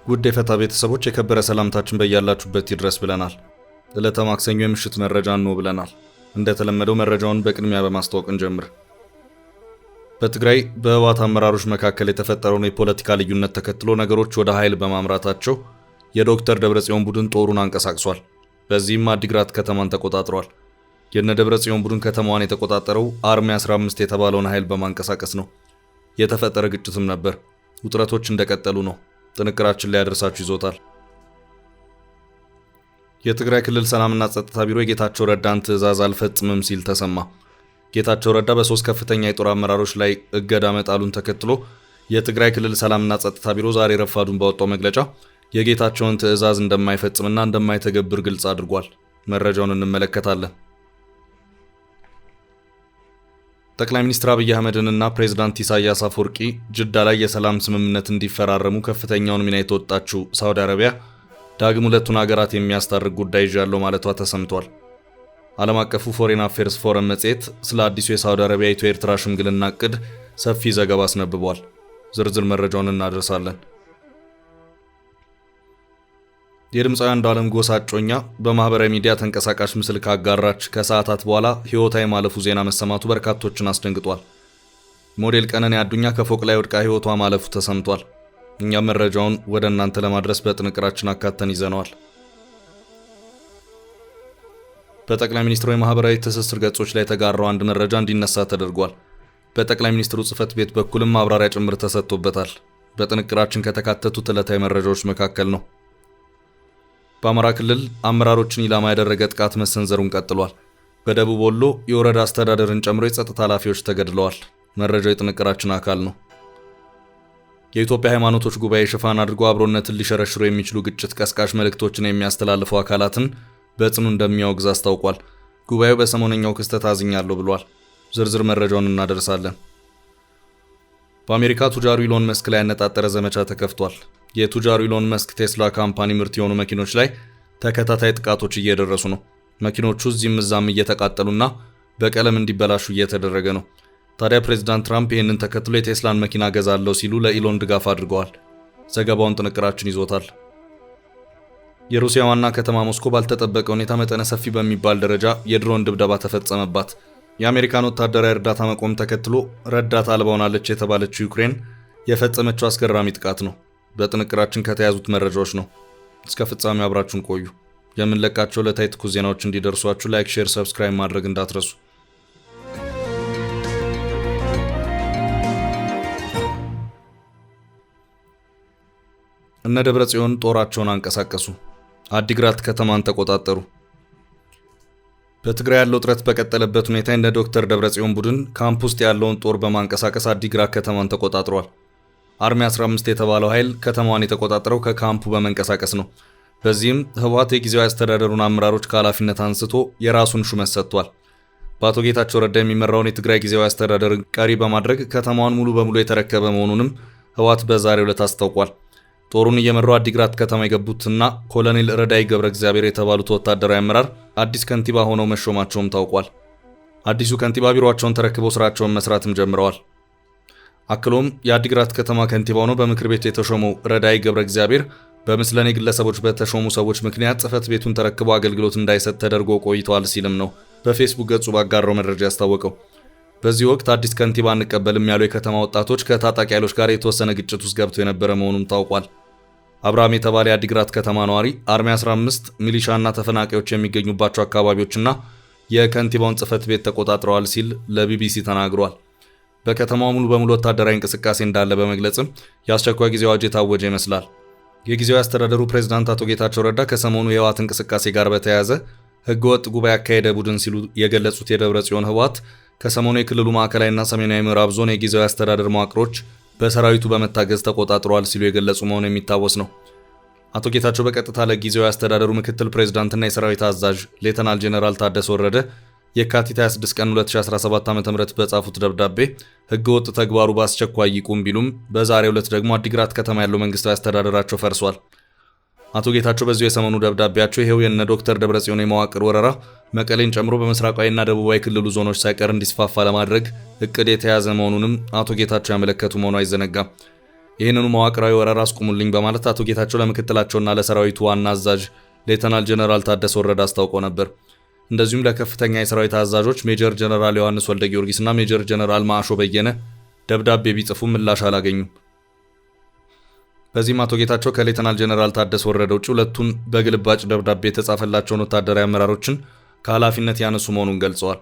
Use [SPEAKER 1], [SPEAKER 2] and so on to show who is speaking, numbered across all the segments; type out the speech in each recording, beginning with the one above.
[SPEAKER 1] ውድ የፈታ ቤተሰቦች የከበረ ሰላምታችን በያላችሁበት ይድረስ ብለናል። ዕለተ ማክሰኞ የምሽት መረጃ ነው ብለናል። እንደተለመደው መረጃውን በቅድሚያ በማስተዋወቅ እንጀምር። በትግራይ በህወሓት አመራሮች መካከል የተፈጠረውን የፖለቲካ ልዩነት ተከትሎ ነገሮች ወደ ኃይል በማምራታቸው የዶክተር ደብረጽዮን ቡድን ጦሩን አንቀሳቅሷል። በዚህም አዲግራት ከተማን ተቆጣጥሯል። የነ ደብረጽዮን ቡድን ከተማዋን የተቆጣጠረው አርሚ 15 የተባለውን ኃይል በማንቀሳቀስ ነው። የተፈጠረ ግጭትም ነበር። ውጥረቶች እንደቀጠሉ ነው። ጥንቅራችን ላይ ያደርሳችሁ ይዞታል። የትግራይ ክልል ሰላምና ጸጥታ ቢሮ የጌታቸው ረዳን ትዕዛዝ አልፈጽምም ሲል ተሰማ። ጌታቸው ረዳ በ3 ከፍተኛ የጦር አመራሮች ላይ እገዳ መጣሉን ተከትሎ የትግራይ ክልል ሰላምና ጸጥታ ቢሮ ዛሬ ረፋዱን ባወጣው መግለጫ የጌታቸውን ትዕዛዝ እንደማይፈጽምና እንደማይተገብር ግልጽ አድርጓል። መረጃውን እንመለከታለን። ጠቅላይ ሚኒስትር አብይ አህመድንና ፕሬዝዳንት ኢሳያስ አፈወርቂ ጅዳ ላይ የሰላም ስምምነት እንዲፈራረሙ ከፍተኛውን ሚና የተወጣችው ሳውዲ አረቢያ ዳግም ሁለቱን ሀገራት የሚያስታርቅ ጉዳይ ይዣለሁ ማለቷ ተሰምቷል። ዓለም አቀፉ ፎሬን አፌርስ ፎረም መጽሔት ስለ አዲሱ የሳውዲ አረቢያ ኢትዮ ኤርትራ ሽምግልና ዕቅድ ሰፊ ዘገባ አስነብቧል። ዝርዝር መረጃውን እናደርሳለን። የድምፃዊ አንዱዓለም ጎሳ እጮኛ በማህበራዊ ሚዲያ ተንቀሳቃሽ ምስል ካጋራች ከሰዓታት በኋላ ሕይወቷ የማለፉ ዜና መሰማቱ በርካቶችን አስደንግጧል። ሞዴል ቀነኒ አዱኛ ከፎቅ ላይ ወድቃ ሕይወቷ ማለፉ ተሰምቷል። እኛም መረጃውን ወደ እናንተ ለማድረስ በጥንቅራችን አካተን ይዘነዋል። በጠቅላይ ሚኒስትሩ የማህበራዊ ትስስር ገጾች ላይ የተጋራው አንድ መረጃ እንዲነሳ ተደርጓል። በጠቅላይ ሚኒስትሩ ጽሕፈት ቤት በኩልም ማብራሪያ ጭምር ተሰጥቶበታል። በጥንቅራችን ከተካተቱት ዕለታዊ መረጃዎች መካከል ነው። በአማራ ክልል አመራሮችን ኢላማ ያደረገ ጥቃት መሰንዘሩን ቀጥሏል። በደቡብ ወሎ የወረዳ አስተዳደርን ጨምሮ የጸጥታ ኃላፊዎች ተገድለዋል። መረጃው የጥንቅራችን አካል ነው። የኢትዮጵያ ሃይማኖቶች ጉባኤ ሽፋን አድርጎ አብሮነትን ሊሸረሽሩ የሚችሉ ግጭት ቀስቃሽ መልእክቶችን የሚያስተላልፉ አካላትን በጽኑ እንደሚያወግዝ አስታውቋል። ጉባኤው በሰሞነኛው ክስተት አዝኛለሁ ብሏል። ዝርዝር መረጃውን እናደርሳለን። በአሜሪካ ቱጃሩ ኢሎን መስክ ላይ ያነጣጠረ ዘመቻ ተከፍቷል። የቱጃሩ ኢሎን መስክ ቴስላ ካምፓኒ ምርት የሆኑ መኪኖች ላይ ተከታታይ ጥቃቶች እየደረሱ ነው። መኪኖቹ እዚህም እዛም እየተቃጠሉና በቀለም እንዲበላሹ እየተደረገ ነው። ታዲያ ፕሬዚዳንት ትራምፕ ይህንን ተከትሎ የቴስላን መኪና ገዛለሁ ሲሉ ለኢሎን ድጋፍ አድርገዋል። ዘገባውን ጥንቅራችን ይዞታል። የሩሲያ ዋና ከተማ ሞስኮ ባልተጠበቀ ሁኔታ መጠነ ሰፊ በሚባል ደረጃ የድሮን ድብደባ ተፈጸመባት። የአሜሪካን ወታደራዊ እርዳታ መቆም ተከትሎ ረዳት አልባ ሆናለች የተባለችው ዩክሬን የፈጸመችው አስገራሚ ጥቃት ነው። በጥንቅራችን ከተያዙት መረጃዎች ነው። እስከ ፍጻሜው አብራችሁን ቆዩ። የምንለቃቸው ዕለታዊ ትኩስ ዜናዎች እንዲደርሷችሁ ላይክ፣ ሼር፣ ሰብስክራይብ ማድረግ እንዳትረሱ። እነ ደብረጽዮን ጦራቸውን አንቀሳቀሱ። አዲግራት ከተማን ተቆጣጠሩ። በትግራይ ያለው ውጥረት በቀጠለበት ሁኔታ እንደ ዶክተር ደብረጽዮን ቡድን ካምፕ ውስጥ ያለውን ጦር በማንቀሳቀስ አዲግራት ከተማን ተቆጣጥሯል። አርሚ 15 የተባለው ኃይል ከተማዋን የተቆጣጠረው ከካምፑ በመንቀሳቀስ ነው። በዚህም ህወሓት የጊዜያዊ አስተዳደሩን አመራሮች ከኃላፊነት አንስቶ የራሱን ሹመት ሰጥቷል። በአቶ ጌታቸው ረዳ የሚመራውን የትግራይ ጊዜያዊ አስተዳደር ቀሪ በማድረግ ከተማዋን ሙሉ በሙሉ የተረከበ መሆኑንም ህወሓት በዛሬው ዕለት አስታውቋል። ጦሩን እየመሩ አዲግራት ከተማ የገቡትና ኮሎኔል ረዳይ ገብረ እግዚአብሔር የተባሉት ወታደራዊ አመራር አዲስ ከንቲባ ሆነው መሾማቸውም ታውቋል። አዲሱ ከንቲባ ቢሮአቸውን ተረክበው ስራቸውን መስራትም ጀምረዋል። አክሎም የአዲግራት ከተማ ከንቲባ ሆነው በምክር ቤት የተሾመው ረዳይ ገብረ እግዚአብሔር በምስለኔ ግለሰቦች በተሾሙ ሰዎች ምክንያት ጽሕፈት ቤቱን ተረክበው አገልግሎት እንዳይሰጥ ተደርጎ ቆይተዋል ሲልም ነው በፌስቡክ ገጹ ባጋራው መረጃ ያስታወቀው። በዚህ ወቅት አዲስ ከንቲባ አንቀበልም ያሉ የከተማ ወጣቶች ከታጣቂ ኃይሎች ጋር የተወሰነ ግጭት ውስጥ ገብተው የነበረ መሆኑም ታውቋል። አብርሃም የተባለ የአዲግራት ከተማ ነዋሪ አርሚ 15 ሚሊሻና ተፈናቃዮች የሚገኙባቸው አካባቢዎችና የከንቲባውን ጽሕፈት ቤት ተቆጣጥረዋል ሲል ለቢቢሲ ተናግሯል። በከተማው ሙሉ በሙሉ ወታደራዊ እንቅስቃሴ እንዳለ በመግለጽም የአስቸኳይ ጊዜ አዋጅ የታወጀ ይመስላል። የጊዜያዊ አስተዳደሩ ፕሬዝዳንት አቶ ጌታቸው ረዳ ከሰሞኑ የህወሓት እንቅስቃሴ ጋር በተያያዘ ህገወጥ ጉባኤ ያካሄደ ቡድን ሲሉ የገለጹት የደብረጽዮን ህወሓት ከሰሞኑ የክልሉ ማዕከላዊና ሰሜናዊ ምዕራብ ዞን የጊዜያዊ አስተዳደር መዋቅሮች በሰራዊቱ በመታገዝ ተቆጣጥረዋል ሲሉ የገለጹ መሆኑ የሚታወስ ነው። አቶ ጌታቸው በቀጥታ ለጊዜያዊ አስተዳደሩ ምክትል ፕሬዝዳንትና የሰራዊት አዛዥ ሌተናል ጄኔራል ታደሰ ወረደ የካቲት 26 ቀን 2017 ዓ.ም በጻፉት ደብዳቤ ህገወጥ ተግባሩ በአስቸኳይ ይቁም ቢሉም በዛሬው ዕለት ደግሞ አዲግራት ከተማ ያለው መንግስታዊ አስተዳደራቸው ፈርሷል። አቶ ጌታቸው በዚሁ የሰሞኑ ደብዳቤያቸው ይሄው የነ ዶክተር ደብረጽዮን የመዋቅር ወረራ መቀሌን ጨምሮ በምስራቃዊና ደቡባዊ ክልሉ ዞኖች ሳይቀር እንዲስፋፋ ለማድረግ እቅድ የተያዘ መሆኑንም አቶ ጌታቸው ያመለከቱ መሆኑ አይዘነጋም። ይህንኑ መዋቅራዊ ወረራ አስቁሙልኝ በማለት አቶ ጌታቸው ለምክትላቸውና ለሰራዊቱ ዋና አዛዥ ሌተናል ጀነራል ታደሰ ወረደ አስታውቀው ነበር። እንደዚሁም ለከፍተኛ የሰራዊት አዛዦች ሜጀር ጀነራል ዮሐንስ ወልደ ጊዮርጊስና ሜጀር ጀነራል ማዕሾ በየነ ደብዳቤ ቢጽፉ ምላሽ አላገኙም። በዚህም አቶ ጌታቸው ከሌተናል ጀነራል ታደሰ ወረደ ውጭ ሁለቱን በግልባጭ ደብዳቤ የተጻፈላቸውን ወታደራዊ አመራሮችን ከኃላፊነት ያነሱ መሆኑን ገልጸዋል።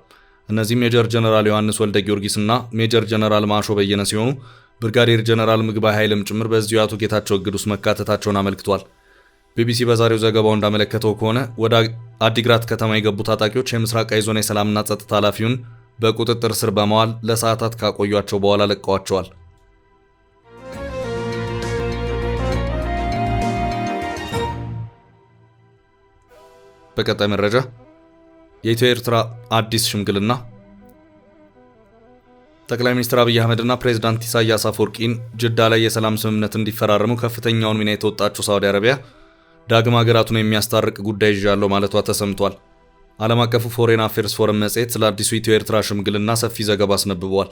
[SPEAKER 1] እነዚህም ሜጀር ጀነራል ዮሐንስ ወልደ ጊዮርጊስና ሜጀር ጀነራል ማዕሾ በየነ ሲሆኑ ብርጋዴር ጀነራል ምግባይ ኃይልም ጭምር በዚሁ አቶ ጌታቸው እግድ ውስጥ መካተታቸውን አመልክቷል። ቢቢሲ በዛሬው ዘገባው እንዳመለከተው ከሆነ ወደ አዲግራት ከተማ የገቡ ታጣቂዎች የምስራቃዊ ዞን የሰላምና ጸጥታ ኃላፊውን በቁጥጥር ስር በመዋል ለሰዓታት ካቆዩአቸው በኋላ ለቀዋቸዋል። በቀጣይ መረጃ የኢትዮ ኤርትራ አዲስ ሽምግልና ጠቅላይ ሚኒስትር አብይ አህመድና ፕሬዝዳንት ኢሳያስ አፈወርቂን ጅዳ ላይ የሰላም ስምምነት እንዲፈራረሙ ከፍተኛውን ሚና የተወጣችው ሳውዲ አረቢያ ዳግም ሀገራቱን የሚያስታርቅ ጉዳይ ይዣለሁ ማለቷ ተሰምቷል። ዓለም አቀፉ ፎሬን አፌርስ ፎረም መጽሔት ስለ አዲሱ ኢትዮ ኤርትራ ሽምግልና ሰፊ ዘገባ አስነብቧል።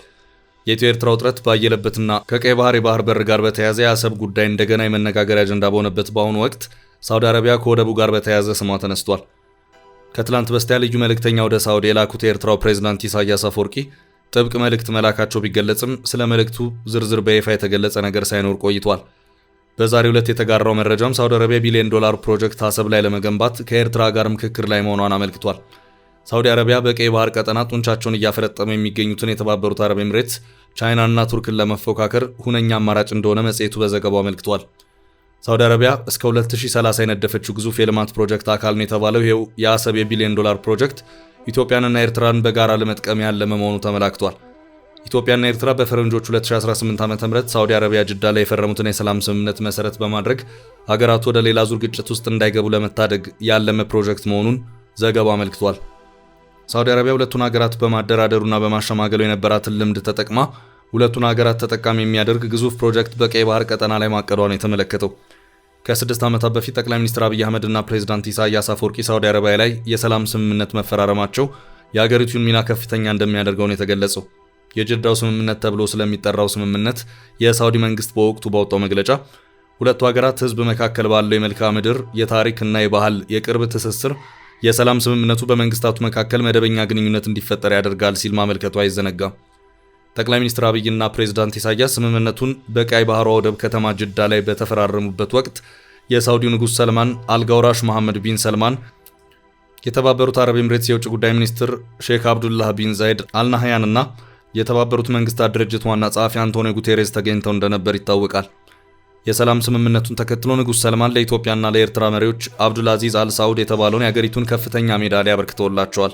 [SPEAKER 1] የኢትዮ ኤርትራ ውጥረት ባየለበትና ከቀይ ባህር የባህር በር ጋር በተያያዘ የአሰብ ጉዳይ እንደገና የመነጋገሪያ አጀንዳ በሆነበት በአሁኑ ወቅት ሳውዲ አረቢያ ከወደቡ ጋር በተያያዘ ስሟ ተነስቷል። ከትላንት በስቲያ ልዩ መልእክተኛ ወደ ሳውዲ የላኩት የኤርትራው ፕሬዝዳንት ኢሳያስ አፈወርቂ ጥብቅ መልእክት መላካቸው ቢገለጽም ስለ መልእክቱ ዝርዝር በይፋ የተገለጸ ነገር ሳይኖር ቆይቷል። በዛሬው ዕለት የተጋራው መረጃም ሳውዲ አረቢያ $1 ቢሊዮን ፕሮጀክት አሰብ ላይ ለመገንባት ከኤርትራ ጋር ምክክር ላይ መሆኗን አመልክቷል። ሳውዲ አረቢያ በቀይ ባህር ቀጠና ጡንቻቸውን እያፈረጠሙ የሚገኙትን የተባበሩት አረብ ኤምሬትስ፣ ቻይናና ቱርክን ለመፎካከር ሁነኛ አማራጭ እንደሆነ መጽሔቱ በዘገባው አመልክቷል። ሳውዲ አረቢያ እስከ 2030 የነደፈችው ግዙፍ የልማት ፕሮጀክት አካል ነው የተባለው ይሄው የአሰብ $1 ቢሊዮን ፕሮጀክት ኢትዮጵያንና ኤርትራን በጋራ ለመጥቀም ያለመ መሆኑ ተመላክቷል። ኢትዮጵያና ኤርትራ በፈረንጆቹ 2018 ዓ.ም ሳውዲ አረቢያ ጅዳ ላይ የፈረሙትን የሰላም ስምምነት መሰረት በማድረግ ሀገራቱ ወደ ሌላ ዙር ግጭት ውስጥ እንዳይገቡ ለመታደግ ያለመ ፕሮጀክት መሆኑን ዘገባው አመልክቷል። ሳውዲ አረቢያ ሁለቱን ሀገራት በማደራደሩና በማሸማገሉ የነበራትን ልምድ ተጠቅማ ሁለቱን ሀገራት ተጠቃሚ የሚያደርግ ግዙፍ ፕሮጀክት በቀይ ባህር ቀጠና ላይ ማቀዷን የተመለከተው ከ6 ዓመታት በፊት ጠቅላይ ሚኒስትር አብይ አህመድና ፕሬዝዳንት ኢሳያስ አፈወርቂ ሳውዲ አረቢያ ላይ የሰላም ስምምነት መፈራረማቸው የሀገሪቱን ሚና ከፍተኛ እንደሚያደርገው ነው የተገለጸው። የጅዳው ስምምነት ተብሎ ስለሚጠራው ስምምነት የሳውዲ መንግስት በወቅቱ ባወጣው መግለጫ ሁለቱ ሀገራት ህዝብ መካከል ባለው የመልክዓ ምድር፣ የታሪክ እና የባህል የቅርብ ትስስር የሰላም ስምምነቱ በመንግስታቱ መካከል መደበኛ ግንኙነት እንዲፈጠር ያደርጋል ሲል ማመልከቱ አይዘነጋም። ጠቅላይ ሚኒስትር አብይና ፕሬዝዳንት ኢሳያስ ስምምነቱን በቀይ ባህሯ ወደብ ከተማ ጅዳ ላይ በተፈራረሙበት ወቅት የሳውዲው ንጉስ ሰልማን አልጋውራሽ መሐመድ ቢን ሰልማን፣ የተባበሩት አረብ ኤምሬትስ የውጭ ጉዳይ ሚኒስትር ሼክ አብዱላህ ቢን ዛይድ አልናህያን እና የተባበሩት መንግስታት ድርጅት ዋና ጸሐፊ አንቶኒዮ ጉቴሬስ ተገኝተው እንደነበር ይታወቃል። የሰላም ስምምነቱን ተከትሎ ንጉስ ሰልማን ለኢትዮጵያና ለኤርትራ መሪዎች አብዱልአዚዝ አልሳውድ የተባለውን የአገሪቱን ከፍተኛ ሜዳሊያ አበርክተውላቸዋል።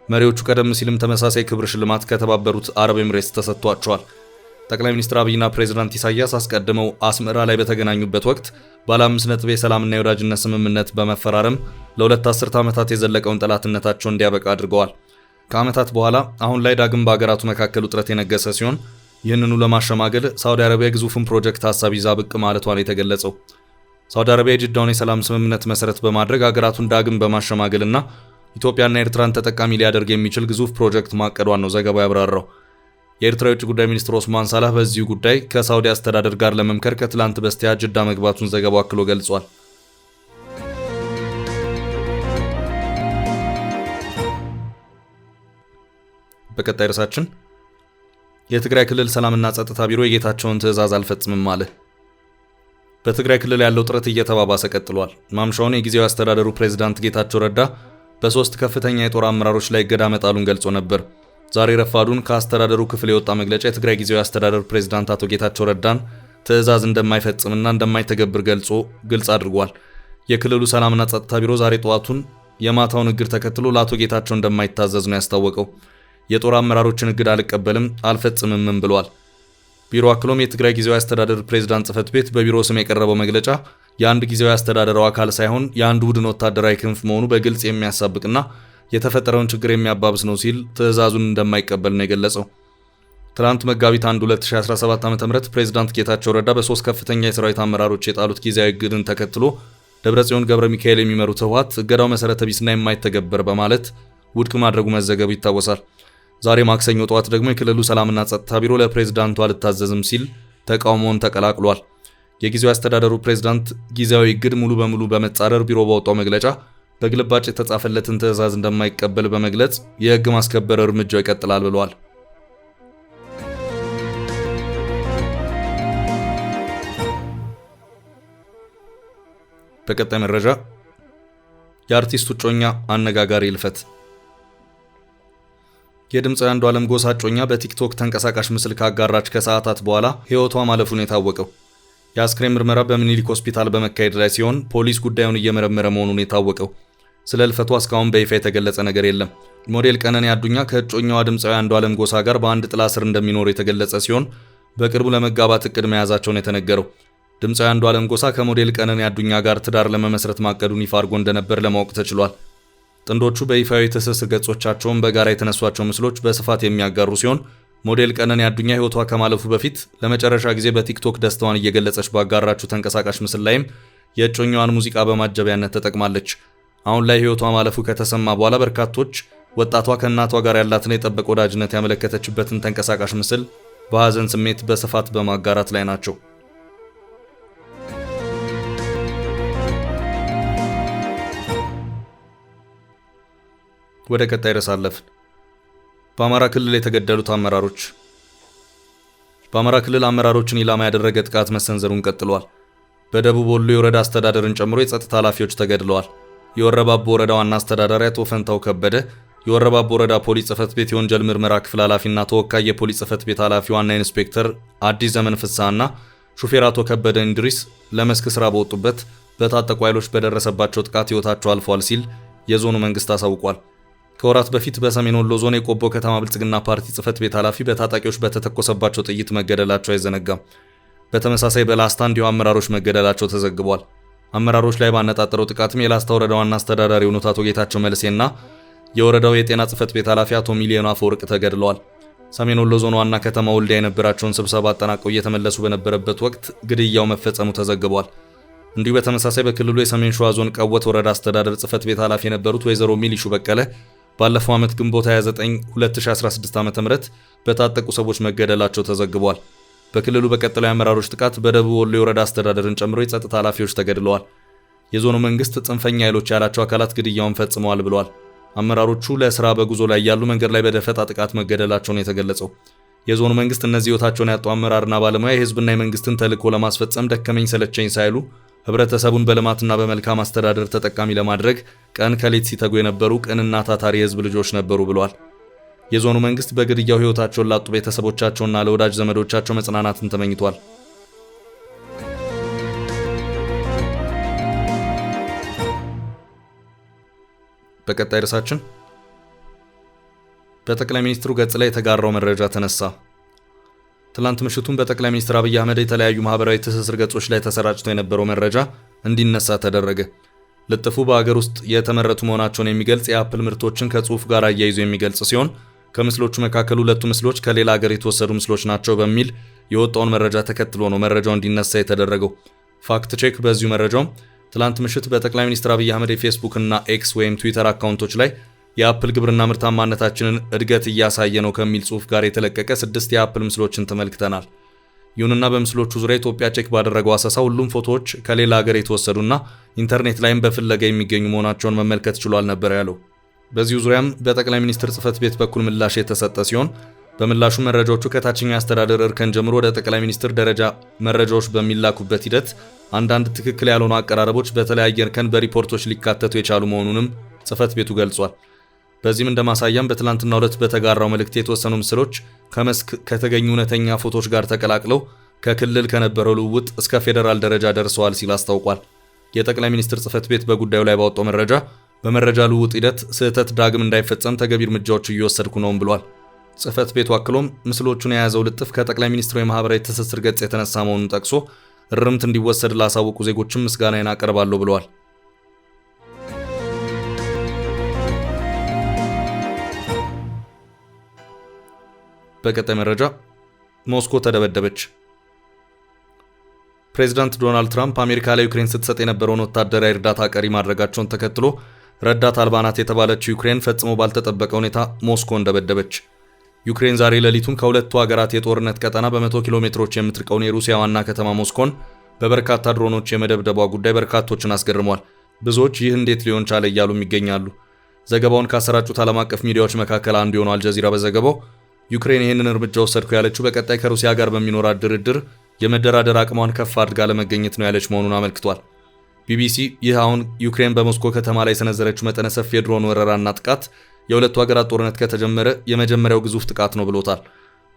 [SPEAKER 1] መሪዎቹ ቀደም ሲልም ተመሳሳይ ክብር ሽልማት ከተባበሩት አረብ ኤምሬትስ ተሰጥቷቸዋል። ጠቅላይ ሚኒስትር አብይና ፕሬዝዳንት ኢሳያስ አስቀድመው አስመራ ላይ በተገናኙበት ወቅት ባለ 5 ነጥብ የሰላምና የወዳጅነት ስምምነት በመፈራረም ለሁለት አስርት ዓመታት የዘለቀውን ጠላትነታቸውን እንዲያበቃ አድርገዋል። ከዓመታት በኋላ አሁን ላይ ዳግም በሀገራቱ መካከል ውጥረት የነገሰ ሲሆን ይህንኑ ለማሸማገል ሳውዲ አረቢያ ግዙፉን ፕሮጀክት ሀሳብ ይዛ ብቅ ማለቷን የተገለጸው ሳውዲ አረቢያ የጅዳውን የሰላም ስምምነት መሰረት በማድረግ ሀገራቱን ዳግም በማሸማገልና ኢትዮጵያና ኤርትራን ተጠቃሚ ሊያደርግ የሚችል ግዙፍ ፕሮጀክት ማቀዷን ነው ዘገባው ያብራራው። የኤርትራ የውጭ ጉዳይ ሚኒስትር ኦስማን ሳላህ በዚሁ ጉዳይ ከሳውዲ አስተዳደር ጋር ለመምከር ከትላንት በስቲያ ጅዳ መግባቱን ዘገባው አክሎ ገልጿል። በቀጣይ ርዕሳችን የትግራይ ክልል ሰላምና ጸጥታ ቢሮ የጌታቸውን ትዕዛዝ አልፈጽምም አለ። በትግራይ ክልል ያለው ጥረት እየተባባሰ ቀጥሏል። ማምሻውን የጊዜያዊ አስተዳደሩ ፕሬዝዳንት ጌታቸው ረዳ በ3 ከፍተኛ የጦር አመራሮች ላይ እገዳ መጣሉን ገልጾ ነበር። ዛሬ ረፋዱን ከአስተዳደሩ ክፍል የወጣ መግለጫ የትግራይ ጊዜያዊ አስተዳደር ፕሬዝዳንት አቶ ጌታቸው ረዳን ትዕዛዝ እንደማይፈጽምና እንደማይተገብር ግልጽ አድርጓል። የክልሉ ሰላምና ጸጥታ ቢሮ ዛሬ ጠዋቱን የማታውን እግድ ተከትሎ ለአቶ ጌታቸው እንደማይታዘዝ ነው ያስታወቀው። የጦር አመራሮችን እግድ አልቀበልም አልፈጽምም ብሏል። ቢሮ አክሎም የትግራይ ጊዜያዊ አስተዳደር ፕሬዝዳንት ጽሕፈት ቤት በቢሮ ስም የቀረበው መግለጫ የአንድ ጊዜያዊ አስተዳደሩ አካል ሳይሆን የአንድ ቡድን ወታደራዊ ክንፍ መሆኑ በግልጽ የሚያሳብቅና የተፈጠረውን ችግር የሚያባብስ ነው ሲል ትዕዛዙን እንደማይቀበል ነው የገለጸው። ትናንት መጋቢት 1 2017 ዓ.ም ፕሬዝዳንት ጌታቸው ረዳ በ3 ከፍተኛ የሰራዊት አመራሮች የጣሉት ጊዜያዊ እግድን ተከትሎ ደብረጽዮን ገብረ ሚካኤል የሚመሩት ህወሓት እገዳው መሰረተ ቢስና የማይተገበር በማለት ውድቅ ማድረጉ መዘገቡ ይታወሳል። ዛሬ ማክሰኞ ጠዋት ደግሞ የክልሉ ሰላምና ጸጥታ ቢሮ ለፕሬዝዳንቱ አልታዘዝም ሲል ተቃውሞውን ተቀላቅሏል። የጊዜያዊ አስተዳደሩ ፕሬዝዳንት ጊዜያዊ እግድ ሙሉ በሙሉ በመጻረር ቢሮ ባወጣው መግለጫ በግልባጭ የተጻፈለትን ትዕዛዝ እንደማይቀበል በመግለጽ የህግ ማስከበር እርምጃው ይቀጥላል ብለዋል። በቀጣይ መረጃ የአርቲስቱ እጮኛ አነጋጋሪ ህልፈት። የድምፃዊ አንዱዓለም ጎሳ እጮኛ በቲክቶክ ተንቀሳቃሽ ምስል ካጋራች ከሰዓታት በኋላ ህይወቷ ማለፉን የታወቀው የአስክሬን ምርመራ በምኒልክ ሆስፒታል በመካሄድ ላይ ሲሆን ፖሊስ ጉዳዩን እየመረመረ መሆኑን የታወቀው። ስለ ህልፈቷ እስካሁን በይፋ የተገለጸ ነገር የለም። ሞዴል ቀነኒ አዱኛ ከእጮኛዋ ድምፃዊ አንዱዓለም ጎሳ ጋር በአንድ ጥላ ስር እንደሚኖሩ የተገለጸ ሲሆን በቅርቡ ለመጋባት እቅድ መያዛቸውን የተነገረው። ድምፃዊ አንዱዓለም ጎሳ ከሞዴል ቀነኒ አዱኛ ጋር ትዳር ለመመስረት ማቀዱን ይፋ አድርጎ እንደነበር ለማወቅ ተችሏል። ጥንዶቹ በይፋዊ ትስስር ገጾቻቸውን በጋራ የተነሷቸው ምስሎች በስፋት የሚያጋሩ ሲሆን ሞዴል ቀነኒ አዱኛ ህይወቷ ከማለፉ በፊት ለመጨረሻ ጊዜ በቲክቶክ ደስታዋን እየገለጸች ባጋራችው ተንቀሳቃሽ ምስል ላይም የእጮኛዋን ሙዚቃ በማጀቢያነት ተጠቅማለች። አሁን ላይ ህይወቷ ማለፉ ከተሰማ በኋላ በርካቶች ወጣቷ ከእናቷ ጋር ያላትን የጠበቀ ወዳጅነት ያመለከተችበትን ተንቀሳቃሽ ምስል በሐዘን ስሜት በስፋት በማጋራት ላይ ናቸው። ወደ ቀጣይ ርዕስ አለፍን። በአማራ ክልል የተገደሉት አመራሮች። በአማራ ክልል አመራሮችን ኢላማ ያደረገ ጥቃት መሰንዘሩን ቀጥሏል። በደቡብ ወሎ የወረዳ አስተዳደርን ጨምሮ የጸጥታ ኃላፊዎች ተገድለዋል። የወረባቦ ወረዳ ዋና አስተዳዳሪ አቶ ፈንታው ከበደ፣ የወረባቦ ወረዳ ፖሊስ ጽሕፈት ቤት የወንጀል ምርመራ ክፍል ኃላፊና ተወካይ የፖሊስ ጽሕፈት ቤት ኃላፊ ዋና ኢንስፔክተር አዲስ ዘመን ፍስሐና ሹፌር አቶ ከበደ እንድሪስ ለመስክ ስራ በወጡበት በታጠቁ ኃይሎች በደረሰባቸው ጥቃት ህይወታቸው አልፏል ሲል የዞኑ መንግስት አሳውቋል። ከወራት በፊት በሰሜን ወሎ ዞን የቆቦ ከተማ ብልጽግና ፓርቲ ጽሕፈት ቤት ኃላፊ በታጣቂዎች በተተኮሰባቸው ጥይት መገደላቸው አይዘነጋም። በተመሳሳይ በላስታ እንዲሁ አመራሮች መገደላቸው ተዘግቧል። አመራሮች ላይ ባነጣጠረው ጥቃትም የላስታ ወረዳ ዋና አስተዳዳሪ የሆኑት አቶ ጌታቸው መልሴና የወረዳው የጤና ጽሕፈት ቤት ኃላፊ አቶ ሚሊዮን አፈወርቅ ተገድለዋል። ሰሜን ወሎ ዞን ዋና ከተማ ወልዲያ የነበራቸውን ስብሰባ አጠናቀው እየተመለሱ በነበረበት ወቅት ግድያው መፈጸሙ ተዘግቧል። እንዲሁ በተመሳሳይ በክልሉ የሰሜን ሸዋ ዞን ቀወት ወረዳ አስተዳደር ጽሕፈት ቤት ኃላፊ የነበሩት ወይዘሮ ሚሊሹ በቀለ ባለፈው ዓመት ግንቦት 29 2016 ዓ.ም በታጠቁ ሰዎች መገደላቸው ተዘግቧል። በክልሉ በቀጠለው የአመራሮች ጥቃት በደቡብ ወሎ የወረዳ አስተዳደርን ጨምሮ የጸጥታ ኃላፊዎች ተገድለዋል። የዞኑ መንግስት ጽንፈኛ ኃይሎች ያላቸው አካላት ግድያውን ፈጽመዋል ብለዋል። አመራሮቹ ለስራ በጉዞ ላይ ያሉ መንገድ ላይ በደፈጣ ጥቃት መገደላቸውን የተገለጸው የዞኑ መንግስት እነዚህ ህይወታቸውን ያጡ አመራርና ባለሙያ የህዝብና የመንግስትን ተልዕኮ ለማስፈጸም ደከመኝ ሰለቸኝ ሳይሉ ህብረተሰቡን በልማትና በመልካም አስተዳደር ተጠቃሚ ለማድረግ ቀን ከሌት ሲተጉ የነበሩ ቅንና ታታሪ የህዝብ ልጆች ነበሩ ብለዋል። የዞኑ መንግስት በግድያው ህይወታቸውን ላጡ ቤተሰቦቻቸውና ለወዳጅ ዘመዶቻቸው መጽናናትን ተመኝቷል። በቀጣይ ርዕሳችን በጠቅላይ ሚኒስትሩ ገጽ ላይ የተጋራው መረጃ ተነሳ። ትላንት ምሽቱን በጠቅላይ ሚኒስትር አብይ አህመድ የተለያዩ ማህበራዊ ትስስር ገጾች ላይ ተሰራጭቶ የነበረው መረጃ እንዲነሳ ተደረገ። ልጥፉ በአገር ውስጥ የተመረቱ መሆናቸውን የሚገልጽ የአፕል ምርቶችን ከጽሑፍ ጋር አያይዞ የሚገልጽ ሲሆን ከምስሎቹ መካከል ሁለቱ ምስሎች ከሌላ ሀገር የተወሰዱ ምስሎች ናቸው በሚል የወጣውን መረጃ ተከትሎ ነው መረጃው እንዲነሳ የተደረገው። ፋክት ቼክ በዚሁ መረጃው ትላንት ምሽት በጠቅላይ ሚኒስትር አብይ አህመድ የፌስቡክ እና ኤክስ ወይም ትዊተር አካውንቶች ላይ የአፕል ግብርና ምርታማነታችንን እድገት እያሳየ ነው ከሚል ጽሑፍ ጋር የተለቀቀ 6 የአፕል ምስሎችን ተመልክተናል። ይሁንና በምስሎቹ ዙሪያ ኢትዮጵያ ቼክ ባደረገው አሰሳ ሁሉም ፎቶዎች ከሌላ ሀገር የተወሰዱና ኢንተርኔት ላይም በፍለጋ የሚገኙ መሆናቸውን መመልከት ችሏል ነበር ያለው። በዚሁ ዙሪያም በጠቅላይ ሚኒስትር ጽሕፈት ቤት በኩል ምላሽ የተሰጠ ሲሆን በምላሹ መረጃዎቹ ከታችኛው አስተዳደር እርከን ጀምሮ ወደ ጠቅላይ ሚኒስትር ደረጃ መረጃዎች በሚላኩበት ሂደት አንዳንድ ትክክል ያልሆኑ አቀራረቦች በተለያየ እርከን በሪፖርቶች ሊካተቱ የቻሉ መሆኑንም ጽሕፈት ቤቱ ገልጿል። በዚህም እንደማሳያም በትላንትናው ዕለት በተጋራው መልእክት የተወሰኑ ምስሎች ከመስክ ከተገኙ እውነተኛ ፎቶዎች ጋር ተቀላቅለው ከክልል ከነበረው ልውውጥ እስከ ፌዴራል ደረጃ ደርሰዋል ሲል አስታውቋል። የጠቅላይ ሚኒስትር ጽሕፈት ቤት በጉዳዩ ላይ ባወጣው መረጃ በመረጃ ልውውጥ ሂደት ስህተት ዳግም እንዳይፈጸም ተገቢ እርምጃዎች እየወሰድኩ ነውም ብሏል። ጽሕፈት ቤቱ አክሎም ምስሎቹን የያዘው ልጥፍ ከጠቅላይ ሚኒስትሩ የማህበራዊ ትስስር ገጽ የተነሳ መሆኑን ጠቅሶ እርምት እንዲወሰድ ላሳወቁ ዜጎችም ምስጋናዬን አቀርባለሁ ብለዋል። በቀጣይ መረጃ ሞስኮ ተደበደበች። ፕሬዚዳንት ዶናልድ ትራምፕ አሜሪካ ለዩክሬን ስትሰጥ የነበረውን ወታደራዊ እርዳታ ቀሪ ማድረጋቸውን ተከትሎ ረዳት አልባ ናት የተባለችው ዩክሬን ፈጽሞ ባልተጠበቀ ሁኔታ ሞስኮ እንደበደበች። ዩክሬን ዛሬ ሌሊቱን ከሁለቱ ሀገራት የጦርነት ቀጠና በ100 ኪሎ ሜትሮች የምትርቀውን የሩሲያ ዋና ከተማ ሞስኮን በበርካታ ድሮኖች የመደብደቧ ጉዳይ በርካቶችን አስገርሟል። ብዙዎች ይህ እንዴት ሊሆን ቻለ እያሉም ይገኛሉ። ዘገባውን ካሰራጩት ዓለም አቀፍ ሚዲያዎች መካከል አንዱ የሆነው አልጀዚራ በዘገባው ዩክሬን ይህንን እርምጃ ወሰድኩ ያለችው በቀጣይ ከሩሲያ ጋር በሚኖራት ድርድር የመደራደር አቅሟን ከፍ አድርጋ ለመገኘት ነው ያለች መሆኑን አመልክቷል። ቢቢሲ ይህ አሁን ዩክሬን በሞስኮ ከተማ ላይ የሰነዘረችው መጠነ ሰፊ የድሮን ወረራና ጥቃት የሁለቱ ሀገራት ጦርነት ከተጀመረ የመጀመሪያው ግዙፍ ጥቃት ነው ብሎታል።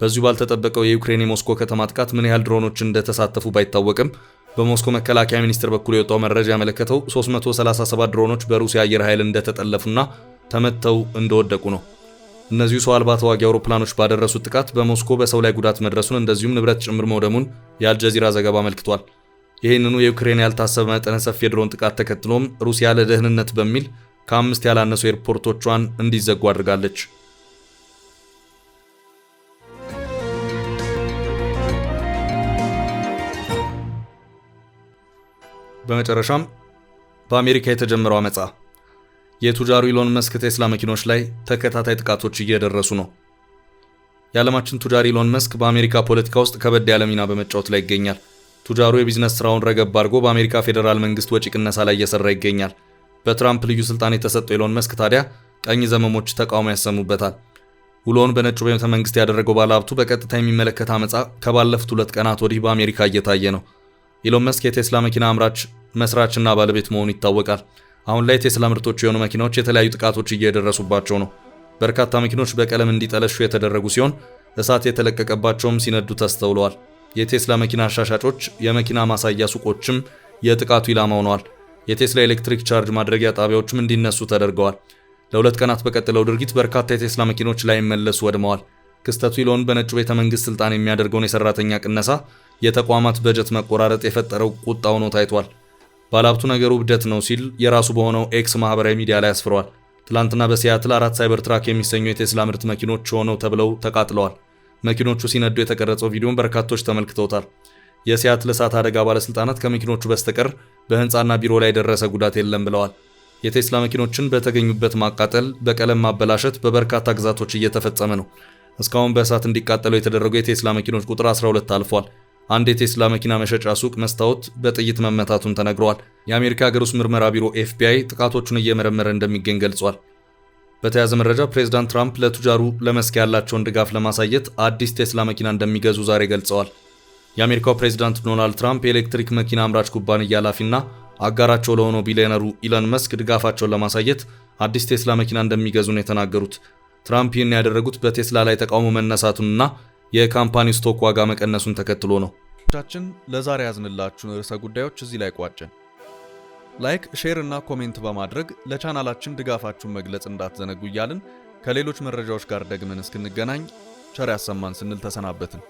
[SPEAKER 1] በዚሁ ባልተጠበቀው የዩክሬን የሞስኮ ከተማ ጥቃት ምን ያህል ድሮኖች እንደተሳተፉ ባይታወቅም በሞስኮ መከላከያ ሚኒስቴር በኩል የወጣው መረጃ ያመለከተው 337 ድሮኖች በሩሲያ አየር ኃይል እንደተጠለፉና ተመተው እንደወደቁ ነው። እነዚሁ ሰው አልባ ተዋጊ አውሮፕላኖች ባደረሱት ጥቃት በሞስኮ በሰው ላይ ጉዳት መድረሱን እንደዚሁም ንብረት ጭምር መውደሙን የአልጀዚራ ዘገባ አመልክቷል። ይህንኑ የዩክሬን ያልታሰበ መጠነ ሰፊ የድሮን ጥቃት ተከትሎም ሩሲያ ለደህንነት በሚል ከ5 ያላነሱ ኤርፖርቶቿን እንዲዘጉ አድርጋለች። በመጨረሻም በአሜሪካ የተጀመረው አመጻ የቱጃሩ ኢሎን መስክ ቴስላ መኪኖች ላይ ተከታታይ ጥቃቶች እየደረሱ ነው። የዓለማችን ቱጃር ኢሎን መስክ በአሜሪካ ፖለቲካ ውስጥ ከበድ ያለ ሚና በመጫወት ላይ ይገኛል። ቱጃሩ የቢዝነስ ስራውን ረገብ አድርጎ በአሜሪካ ፌዴራል መንግስት ወጪ ቅነሳ ላይ እየሰራ ይገኛል። በትራምፕ ልዩ ስልጣን የተሰጠው ኢሎን መስክ ታዲያ ቀኝ ዘመሞች ተቃውሞ ያሰሙበታል። ውሎውን በነጩ ቤተ መንግስት ያደረገው ባለሀብቱ በቀጥታ የሚመለከት አመጻ ከባለፉት 2 ቀናት ወዲህ በአሜሪካ እየታየ ነው። ኢሎን መስክ የቴስላ መኪና አምራች መስራችና ባለቤት መሆኑ ይታወቃል። አሁን ላይ ቴስላ ምርቶች የሆኑ መኪናዎች የተለያዩ ጥቃቶች እየደረሱባቸው ነው። በርካታ መኪኖች በቀለም እንዲጠለሹ የተደረጉ ሲሆን እሳት የተለቀቀባቸውም ሲነዱ ተስተውለዋል። የቴስላ መኪና አሻሻጮች የመኪና ማሳያ ሱቆችም የጥቃቱ ኢላማ ሆነዋል። የቴስላ ኤሌክትሪክ ቻርጅ ማድረጊያ ጣቢያዎችም እንዲነሱ ተደርገዋል። ለ2 ቀናት በቀጠለው ድርጊት በርካታ የቴስላ መኪኖች ላይ መለሱ ወድመዋል። ክስተቱ ኢሎን በነጩ ቤተ መንግስት ስልጣን የሚያደርገውን የሰራተኛ ቅነሳ፣ የተቋማት በጀት መቆራረጥ የፈጠረው ቁጣ ሆኖ ታይቷል። ባለሀብቱ ነገሩ እብደት ነው ሲል የራሱ በሆነው ኤክስ ማህበራዊ ሚዲያ ላይ አስፍሯል። ትላንትና በሲያትል 4 ሳይበር ትራክ የሚሰኙ የቴስላ ምርት መኪኖች ሆነው ተብለው ተቃጥለዋል። መኪኖቹ ሲነዱ የተቀረጸው ቪዲዮን በርካቶች ተመልክተውታል። የሲያትል እሳት አደጋ ባለስልጣናት ከመኪኖቹ በስተቀር በህንፃና ቢሮ ላይ የደረሰ ጉዳት የለም ብለዋል። የቴስላ መኪኖችን በተገኙበት ማቃጠል፣ በቀለም ማበላሸት በበርካታ ግዛቶች እየተፈጸመ ነው። እስካሁን በእሳት እንዲቃጠሉ የተደረጉ የቴስላ መኪኖች ቁጥር 12 አልፏል። አንድ የቴስላ መኪና መሸጫ ሱቅ መስታወት በጥይት መመታቱን ተነግሯል። የአሜሪካ ሀገር ውስጥ ምርመራ ቢሮ ኤፍቢአይ ጥቃቶቹን እየመረመረ እንደሚገኝ ገልጿል። በተያያዘ መረጃ ፕሬዚዳንት ትራምፕ ለቱጃሩ ለመስክ ያላቸውን ድጋፍ ለማሳየት አዲስ ቴስላ መኪና እንደሚገዙ ዛሬ ገልጸዋል። የአሜሪካው ፕሬዚዳንት ዶናልድ ትራምፕ የኤሌክትሪክ መኪና አምራች ኩባንያ ኃላፊና አጋራቸው ለሆነው ቢሊዮነሩ ኢሎን መስክ ድጋፋቸውን ለማሳየት አዲስ ቴስላ መኪና እንደሚገዙ ነው የተናገሩት። ትራምፕ ይህን ያደረጉት በቴስላ ላይ ተቃውሞ መነሳቱንና የካምፓኒው ስቶክ ዋጋ መቀነሱን ተከትሎ ነው። ቻችን ለዛሬ ያዝንላችሁን ርዕሰ ጉዳዮች እዚህ ላይ ቋጨን። ላይክ፣ ሼር እና ኮሜንት በማድረግ ለቻናላችን ድጋፋችሁን መግለጽ እንዳትዘነጉ እያልን ከሌሎች መረጃዎች ጋር ደግመን እስክንገናኝ ቸር ያሰማን ስንል ተሰናበትን።